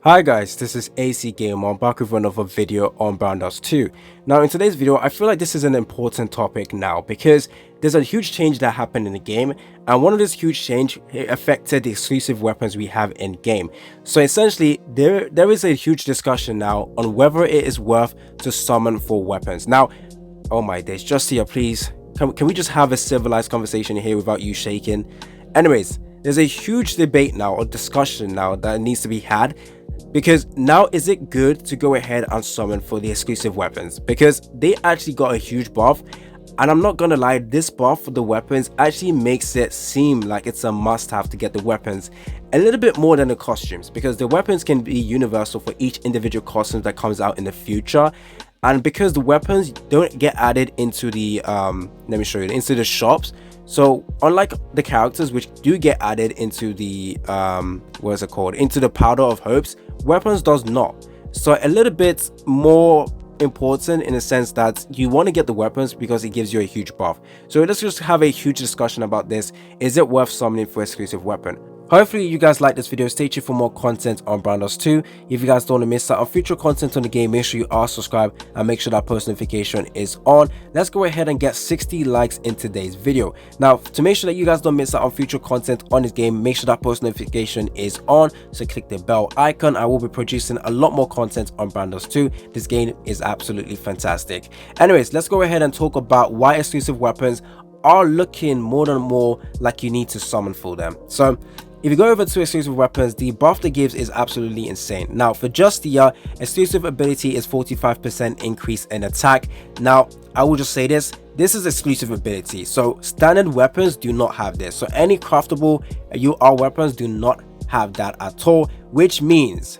Hi guys, this is AC Gamer. I'm back with another video on Bounders 2. Now in today's video, I feel like this is an important topic now because there's a huge change that happened in the game, and one of this huge change affected the exclusive weapons we have in game. So essentially, there is a huge discussion now on whether it is worth to summon for weapons. Now, oh my days, just here please, can we just have a civilized conversation here without you shaking? Anyways, there's a huge debate now or discussion now that needs to be had. Because now, is it good to go ahead and summon for the exclusive weapons? Because they actually got a huge buff, and I'm not gonna lie, this buff for the weapons actually makes it seem like it's a must-have to get the weapons a little bit more than the costumes, because the weapons can be universal for each individual costume that comes out in the future. And because the weapons don't get added into the let me show you, into the shops. So unlike the characters which do get added into the what is it called, into the powder of hopes, weapons does not. So a little bit more important in the sense that you want to get the weapons because it gives you a huge buff. So let's just have a huge discussion about this. Is it worth summoning for exclusive weapon? Hopefully you guys like this video. Stay tuned for more content on Bounders 2. If you guys don't want to miss out on future content on the game, make sure you are subscribed and make sure that post notification is on. Let's go ahead and get 60 likes in today's video. Now, to make sure that you guys don't miss out on future content on this game, make sure that post notification is on. So click the bell icon. I will be producing a lot more content on Bounders 2. This game is absolutely fantastic. Anyways, let's go ahead and talk about why exclusive weapons are looking more and more like you need to summon for them. So if you go over to exclusive weapons, the buff it gives is absolutely insane. Now for Justia, exclusive ability is 45% increase in attack. Now I will just say this is exclusive ability, so standard weapons do not have this. So any craftable UR weapons do not have that at all, which means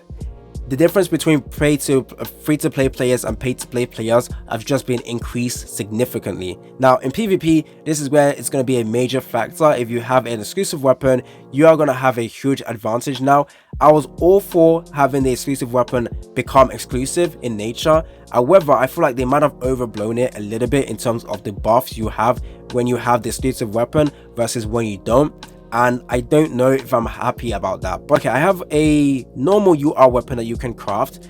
the difference between free-to-play players and pay-to-play players have just been increased significantly. Now in PvP, this is where it's going to be a major factor. If you have an exclusive weapon, you are going to have a huge advantage. Now I was all for having the exclusive weapon become exclusive in nature. However, I feel like they might have overblown it a little bit in terms of the buffs you have when you have the exclusive weapon versus when you don't. And I don't know if I'm happy about that. But okay, I have a normal UR weapon that you can craft.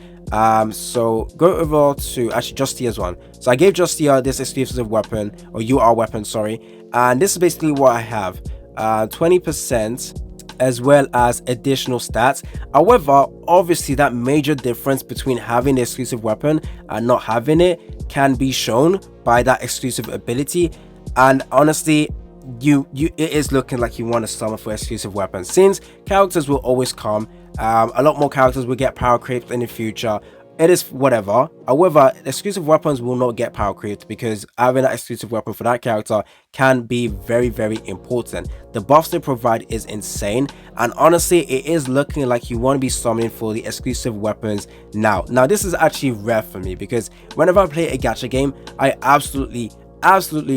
So go over to actually Justia's one. So I gave Justia this exclusive weapon, or UR weapon, sorry, and this is basically what I have. 20% as well as additional stats. However, obviously that major difference between having the exclusive weapon and not having it can be shown by that exclusive ability. And honestly, it is looking like you want to summon for exclusive weapons, since characters will always come. A lot more characters will get power creeped in the future. It is whatever. However, exclusive weapons will not get power creeped because having that exclusive weapon for that character can be very, very important. The buffs they provide is insane, and honestly it is looking like you want to be summoning for the exclusive weapons now. This is actually rare for me because whenever I play a gacha game, I absolutely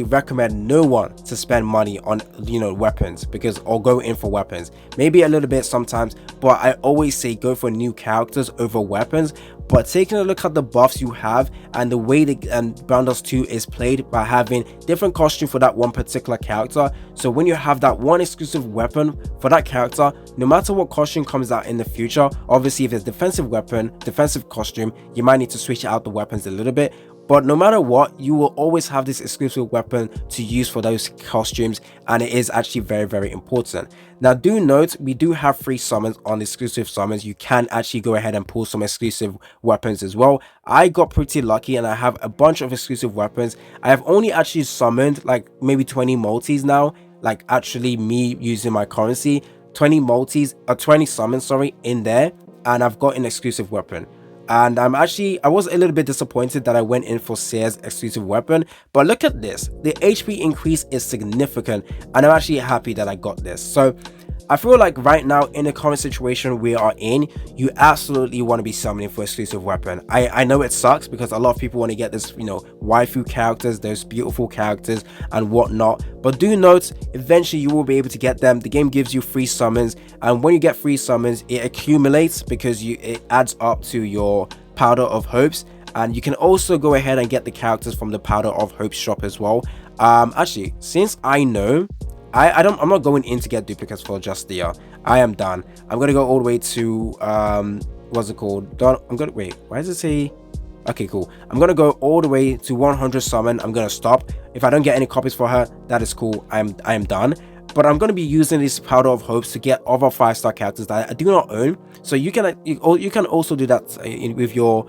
recommend no one to spend money on weapons, because or go in for weapons, maybe a little bit sometimes, but I always say go for new characters over weapons. But taking a look at the buffs you have and the way that Bounders 2 is played by having different costume for that one particular character, so when you have that one exclusive weapon for that character, no matter what costume comes out in the future, obviously if it's defensive weapon, defensive costume, you might need to switch out the weapons a little bit. But no matter what, you will always have this exclusive weapon to use for those costumes, and it is actually very, very important. Now do note, we do have free summons on exclusive summons. You can actually go ahead and pull some exclusive weapons as well. I got pretty lucky and I have a bunch of exclusive weapons. I have only actually summoned like maybe 20 multis now, like actually me using my currency, 20 multis or 20 summons, sorry, in there, and I've got an exclusive weapon. And I was a little bit disappointed that I went in for Seer's exclusive weapon, but look at this, the HP increase is significant, and I'm actually happy that I got this. So I feel like right now in the current situation we are in, you absolutely want to be summoning for exclusive weapon. I know it sucks because a lot of people want to get this, waifu characters, those beautiful characters and whatnot, but do note, eventually you will be able to get them. The game gives you free summons, and when you get free summons, it accumulates because it adds up to your powder of hopes. And you can also go ahead and get the characters from the powder of hope shop as well. Actually, since I know, I'm not going in to get duplicates for Justia. I am done. I'm gonna go all the way to what's it called, done. I'm gonna wait, why does it say, okay, cool, I'm gonna go all the way to 100 summon. I'm gonna stop. If I don't get any copies for her, that is cool. I am done. But I'm going to be using this Powder of Hopes to get other 5-star characters that I do not own. So you can also do that with your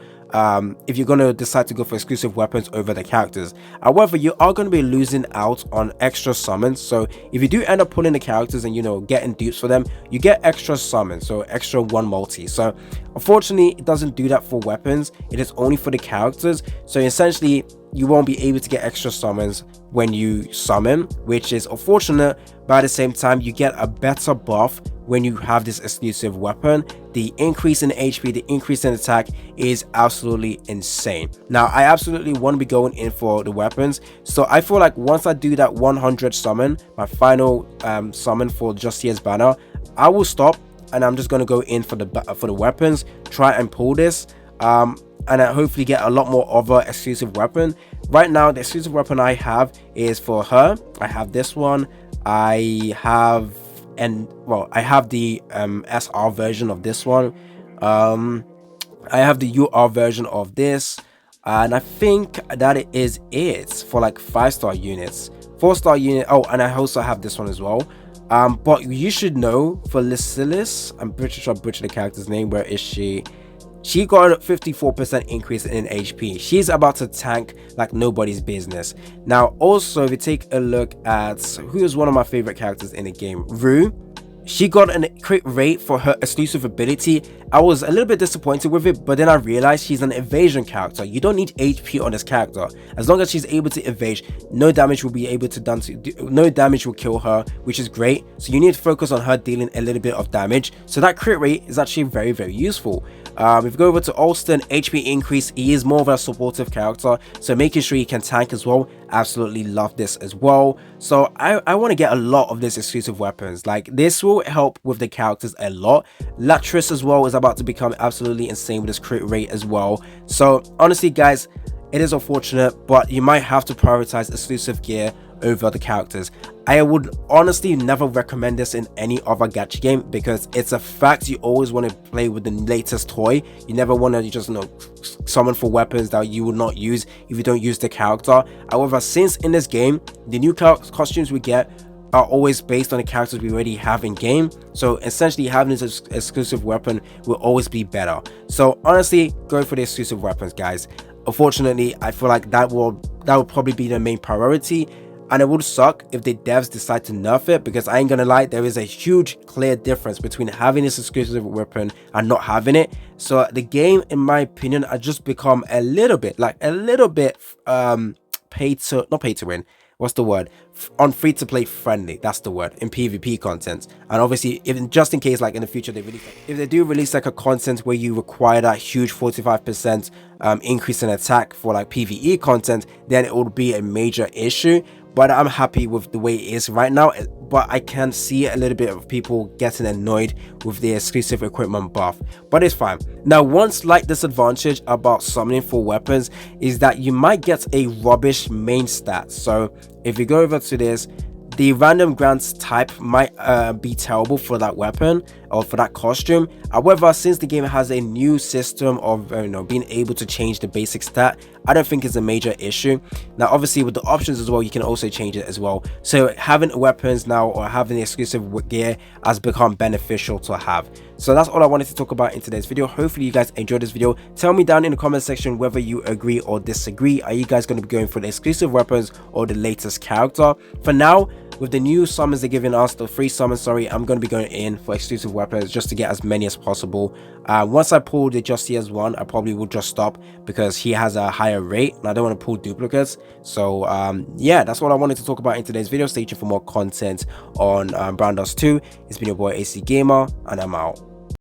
if you're going to decide to go for exclusive weapons over the characters. However, you are going to be losing out on extra summons. So if you do end up pulling the characters and, you know, getting dupes for them, you get extra summons, so extra 1 multi. So unfortunately, it doesn't do that for weapons. It is only for the characters. So essentially, you won't be able to get extra summons when you summon, which is unfortunate, but at the same time you get a better buff when you have this exclusive weapon. The increase in HP, the increase in attack is absolutely insane. Now I absolutely want to be going in for the weapons, so I feel like once I do that 100 summon, my final summon for Justia's banner, I will stop and I'm just going to go in for the weapons, try and pull this and I hopefully get a lot more other exclusive weapon. Right now the exclusive weapon I have is for her. I have this one. I have the SR version of this one. I have the UR version of this, and I think that is it for like 5-star units. 4-star unit, oh, and I also have this one as well. But you should know for Lysilis, I'm pretty sure I butchered the character's name. Where is she? She got a 54% increase in HP. She's about to tank like nobody's business. Now, also, if you take a look at who is one of my favorite characters in the game, Rue, she got a crit rate for her exclusive ability. I was a little bit disappointed with it, but then I realized she's an evasion character. You don't need HP on this character. As long as she's able to evade, no damage will be able to done to no damage will kill her, which is great. So you need to focus on her dealing a little bit of damage. So that crit rate is actually very, very useful. If you go over to Alston, HP increase, he is more of a supportive character, so making sure he can tank as well. Absolutely love this as well. So I want to get a lot of these exclusive weapons. Like, this will help with the characters a lot. Latris as well is about to become absolutely insane with this crit rate as well. So honestly guys, it is unfortunate, but you might have to prioritize exclusive gear over the characters. I would honestly never recommend this in any other gacha game, because it's a fact you always want to play with the latest toy. You never want to just, you know, summon for weapons that you will not use if you don't use the character. However, since in this game the new costumes we get are always based on the characters we already have in game, so essentially having this exclusive weapon will always be better. So honestly, go for the exclusive weapons, guys. Unfortunately, I feel like that will probably be the main priority. And it would suck if the devs decide to nerf it, because I ain't gonna lie, there is a huge clear difference between having this exclusive weapon and not having it. So the game, in my opinion, has just become a little bit not pay to win, what's the word, on free to play friendly, that's the word, in PvP content. And obviously, just in case like in the future if they do release like a content where you require that huge 45% increase in attack for like PvE content, then it would be a major issue. But I'm happy with the way it is right now. But I can see a little bit of people getting annoyed with the exclusive equipment buff, but it's fine. Now, one slight disadvantage about summoning for weapons is that you might get a rubbish main stat. So if you go over to this, the random grants type might be terrible for that weapon or for that costume. However, since the game has a new system of being able to change the basic stat, I don't think it's a major issue. Now obviously with the options as well, you can also change it as well. So having weapons now or having the exclusive gear has become beneficial to have. So that's all I wanted to talk about in today's video. Hopefully you guys enjoyed this video. Tell me down in the comment section whether you agree or disagree. Are you guys going to be going for the exclusive weapons or the latest character? For now, with the new summons they're giving us, the free summons, sorry, I'm going to be going in for exclusive weapons just to get as many as possible. Once I pull the Justia's one, I probably will just stop because he has a higher rate and I don't want to pull duplicates. So yeah, that's what I wanted to talk about in today's video. Stay tuned for more content on Brown Dust 2. It's been your boy AC Gamer, and I'm out.